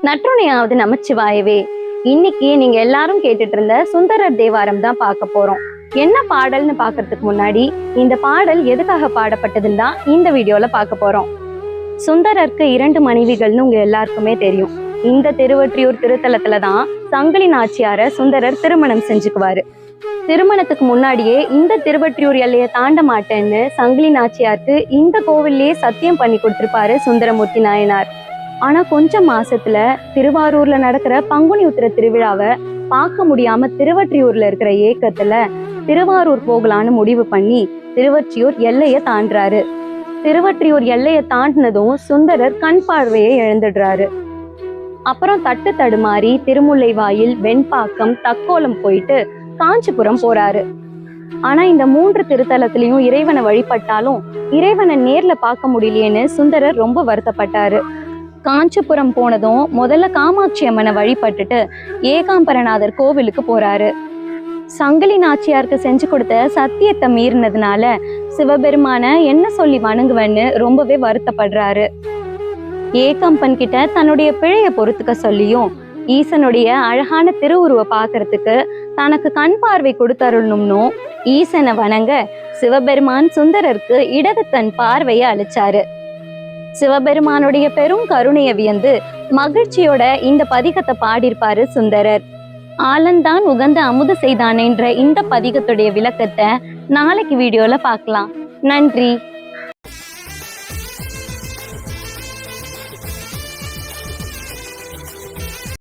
நற்றுணையாவது நமச்சிவாயவே. இன்னைக்கு நீங்க எல்லாரும் கேட்டுட்டு இருந்த சுந்தரர் தேவாரம் தான் பார்க்க போறோம். என்ன பாடல்னு பாக்குறதுக்கு முன்னாடி இந்த பாடல் எதுக்காக பாடப்பட்டதுன்னு தான் இந்த வீடியோல பார்க்க போறோம். சுந்தரருக்கு 2 மனைவிகள்னு உங்க எல்லாருக்குமே தெரியும். இந்த திருவொற்றியூர் திருத்தலத்துலதான் சங்கிலி நாச்சியார சுந்தரர் திருமணம் செஞ்சுக்குவாரு. திருமணத்துக்கு முன்னாடியே இந்த திருவொற்றியூர் எல்லையை தாண்ட மாட்டேன்னு சங்கிலி நாச்சியாருக்கு இந்த கோவில்லயே சத்தியம் பண்ணி கொடுத்திருப்பாரு சுந்தரமூர்த்தி நாயனார். ஆனா கொஞ்சம் மாசத்துல திருவாரூர்ல நடக்கிற பங்குனி உத்திர திருவிழாவை பார்க்க முடியாம திருவொற்றியூர்ல இருக்கிற ஏக்கத்துல திருவாரூர் போகலான்னு முடிவு பண்ணி திருவொற்றியூர் எல்லைய தாண்டுறாரு. திருவொற்றியூர் எல்லைய தாண்டினதும் சுந்தரர் கண் பார்வையை இழந்துடுறாரு. அப்புறம் தட்டு தடுமாறி திருமுல்லை வாயில், வெண்பாக்கம், தக்கோலம் போயிட்டு காஞ்சிபுரம் போறாரு. ஆனா இந்த 3 திருத்தலத்திலையும் இறைவனை வழிபட்டாலும் இறைவனை நேர்ல பார்க்க முடியலையேன்னு சுந்தரர் ரொம்ப வருத்தப்பட்டாரு. காஞ்சிபுரம் போனதும் முதல்ல காமாட்சி அம்மனை வழிபட்டுட்டு ஏகாம்பரநாதர் கோவிலுக்கு போறாரு. சங்கிலி நாச்சியாருக்கு செஞ்சு கொடுத்த சத்தியத்தை மீறினதுனால சிவபெருமான என்ன சொல்லி வணங்குவேன்னு ரொம்பவே வருத்தப்படுறாரு. ஏகம்பன் கிட்ட தன்னுடைய பிழைய பொறுத்துக்க சொல்லியும் ஈசனுடைய அழகான திருவுருவ பாக்குறதுக்கு தனக்கு கண் பார்வை கொடுத்தருணும்னு ஈசனை வணங்க சிவபெருமான் சுந்தரருக்கு இடது கண் பார்வையை அளிச்சாரு. சிவபெருமானுடைய பெரும் கருணையை வியந்து மகிழ்ச்சியோட இந்த பதிகத்தை பாடியிருப்பாரு சுந்தரர். ஆலந்தான் உகந்த அமுது செய்தானேன்ற இந்த பதிகத்துடைய விளக்கத்தை நாளைக்கு வீடியோல பார்க்கலாம். நன்றி.